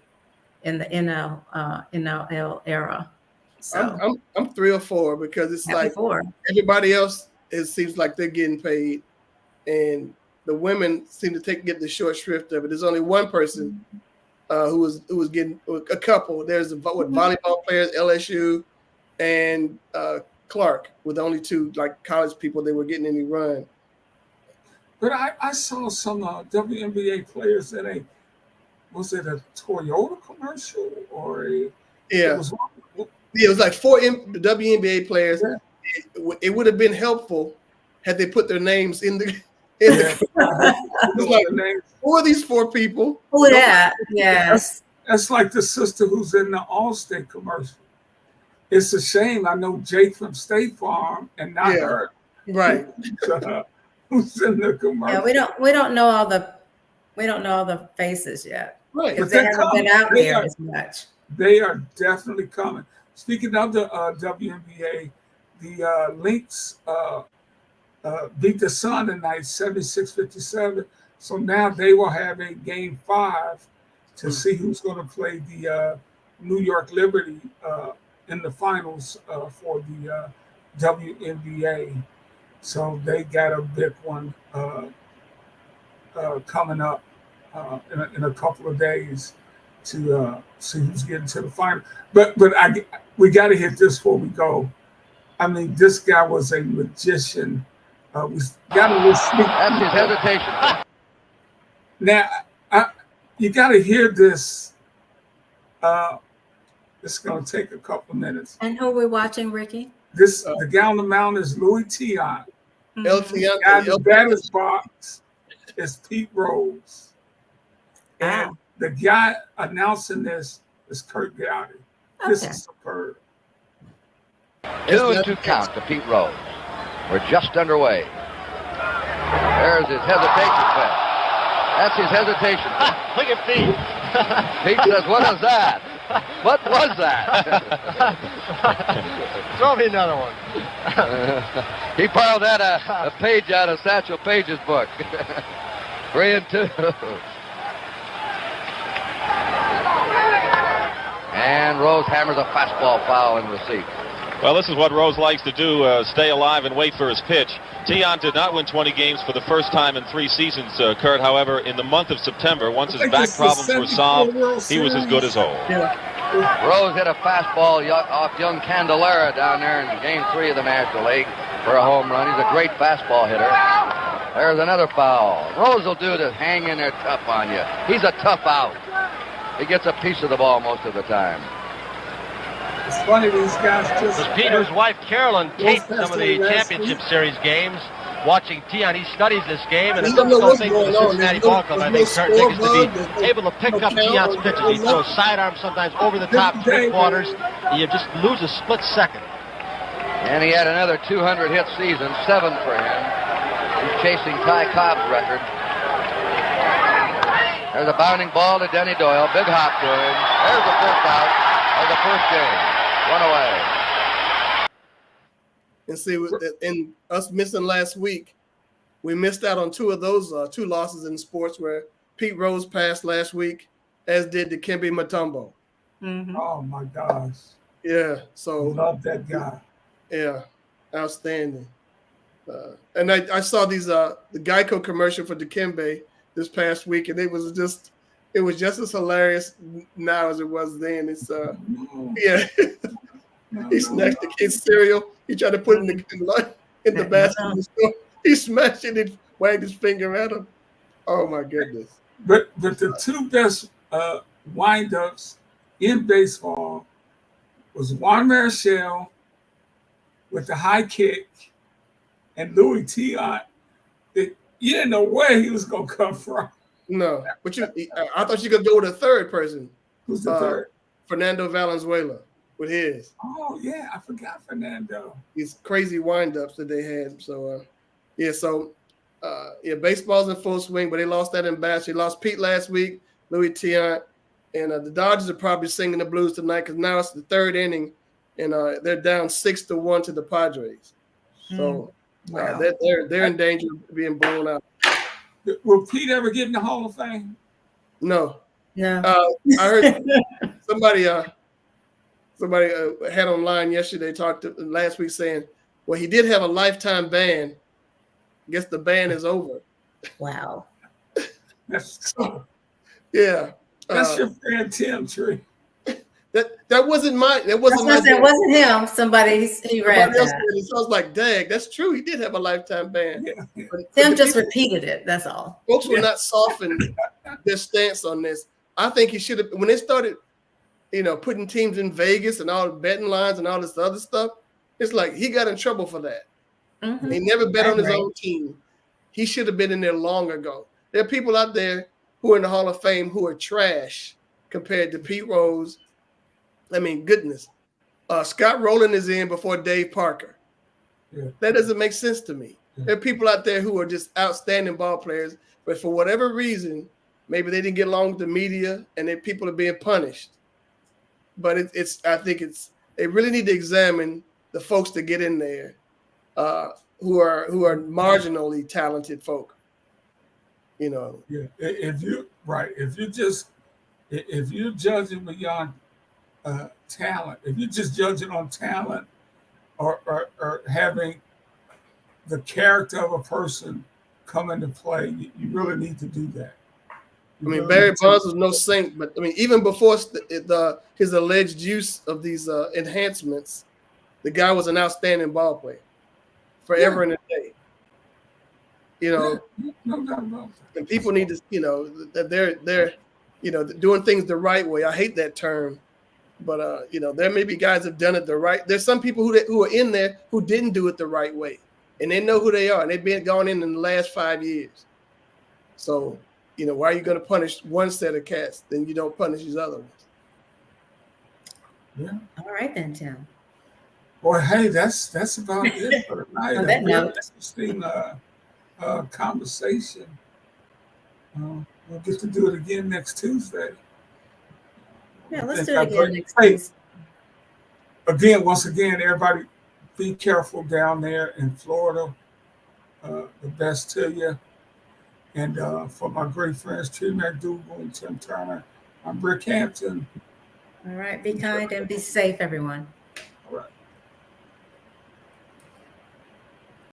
S2: in the NLL era. So
S3: I'm 3 or 4 because it's like everybody else. It seems like they're getting paid, and the women seem to get the short shrift of it. There's only one person who was getting a couple. There's volleyball players, LSU, and Clark, with only 2 like college people they were getting any run.
S1: But I saw some WNBA players that was it a Toyota commercial or
S3: it was like 4 WNBA players. Yeah. It would have been helpful had they put their names in the. Like, who are these 4 people?
S2: Who that? Yes.
S1: That's like the sister who's in the Allstate commercial. It's a shame. I know Jake from State Farm and not her.
S3: Right.
S1: Who's in the commercial?
S2: Yeah, we don't know all the faces yet.
S3: Right.
S2: Because they haven't been out there as much.
S1: They are definitely coming. Speaking of the WNBA, the Lynx beat the Sun tonight, 76-57. So now they will have a game 5 to see who's going to play the New York Liberty in the finals for the WNBA. So they got a big one coming up in a couple of days to see who's getting to the final. But we got to hit this before we go. I mean, this guy was a magician. We got a little sneak.
S4: That's his hesitation.
S1: Now, you got to hear this. It's going to take a couple minutes.
S2: And who are we watching, Ricky?
S1: The guy on the mountain is Louis Tion. The guy in the batter's box is Pete Rose. And the guy announcing this is Kurt Gowdy. This is superb.
S4: 2-2 count to Pete Rose. We're just underway. There's his hesitation fit. That's his hesitation fit.
S5: Look at Pete.
S4: Pete says, what is that? What was that?
S5: Throw me another one.
S4: He borrowed that a page out of Satchel Paige's book. 3-2. And Rose hammers a fastball foul in receipt.
S6: Well, this is what Rose likes to do, stay alive and wait for his pitch. Tiant did not win 20 games for the first time in 3 seasons, Kurt. However, in the month of September, once his back problems were solved, he was as good as old.
S3: Yeah.
S4: Rose hit a fastball off young Candelera down there in Game 3 of the National League for a home run. He's a great fastball hitter. There's another foul. Rose will do this, hang in there tough on you. He's a tough out. He gets a piece of the ball most of the time.
S1: It's funny, these guys just...
S5: It was Peter's wife, Carolyn, taped some of the championship series games. Watching Tiant, he studies this game, and a difficult thing for the Cincinnati Ball Club, I think, Kurt Nick, is to be able to pick up Tiant's pitches. He throws sidearms sometimes over the top, 3/4. You just lose a split second.
S4: And he had another 200-hit season, 7 for him. He's chasing Ty Cobb's record. There's a bounding ball to Denny Doyle. Big hop to him. There's the first out of the first game. 1 away.
S3: And see, in us missing last week, we missed out on 2 of those 2 losses in sports where Pete Rose passed last week, as did Dikembe Mutombo.
S2: Mm-hmm.
S1: Oh my gosh.
S3: Yeah, so
S1: Love that guy.
S3: yeah, outstanding. And I saw these the Geico commercial for Dikembe this past week, and it was just as hilarious now as it was then. It's yeah. He snatched the kid's cereal. He tried to put it in the basket in the store. He smashed it and wagged his finger at him. Oh my goodness!
S1: But the 2 best windups in baseball was Juan Marichal with the high kick and Louis Tiant. You didn't know where he was gonna come from.
S3: No, but I thought you could go with a third person.
S1: Who's the third?
S3: Fernando Valenzuela with his.
S1: Oh yeah, I forgot Fernando.
S3: These crazy windups that they had. So baseball's in full swing, but they lost that in baseball. They lost Pete last week, Louis Tiant, and the Dodgers are probably singing the blues tonight because now it's the 3rd inning, and they're down 6-1 to the Padres. So
S1: Wow.
S3: they're in danger of being blown out.
S1: Will Pete ever get in the Hall of Fame?
S3: No.
S2: No.
S3: I heard somebody had online yesterday last week saying, well, he did have a lifetime ban. I guess the ban is over.
S2: Wow.
S1: That's
S3: Yeah.
S1: That's your friend Tim Tree.
S3: That wasn't my. That wasn't
S2: my. It wasn't him. He read that.
S3: It sounds like, dang, that's true. He did have a lifetime ban.
S1: Yeah.
S2: Tim just repeated it. That's all.
S3: Folks will not soften their stance on this. I think he should have. When they started, putting teams in Vegas and all the betting lines and all this other stuff, it's like he got in trouble for that.
S2: Mm-hmm.
S3: He never bet on his own team. He should have been in there long ago. There are people out there who are in the Hall of Fame who are trash compared to Pete Rose. I mean, goodness. Scott Rowland is in before Dave Parker.
S1: Yeah.
S3: That doesn't make sense to me. Yeah. There are people out there who are just outstanding ball players, but for whatever reason, maybe they didn't get along with the media and then people are being punished. But I think they really need to examine the folks that get in there who are marginally talented folk.
S1: Yeah. If you're judging beyond talent, if you're just judging on talent or having the character of a person come into play, you really need to do that.
S3: Barry Bonds was no saint, but even before his alleged use of these enhancements, the guy was an outstanding ball player, forever and a day.
S1: No doubt about that.
S3: And people need to, that they're doing things the right way. I hate that term, but there may be guys who've done it the right. There's some people who are in there who didn't do it the right way, and they know who they are, and they've been gone in the last 5 years. So. Why are you going to punish one set of cats, then you don't punish these other ones?
S1: Yeah.
S2: All right then, Tim.
S1: Boy, hey, that's about it for tonight.
S2: On that
S1: A real
S2: note.
S1: interesting conversation. We'll get to do it again next Tuesday.
S2: Yeah,
S1: I
S2: let's
S1: think
S2: do it
S1: I
S2: again
S1: bring-
S2: next
S1: Hey,
S2: Tuesday.
S1: Again, once again, everybody be careful down there in Florida. The best to you. And for my great friends, Tree McDougal and Tim Turner, I'm RickeyHampton.
S2: All right. Be kind and be safe, everyone.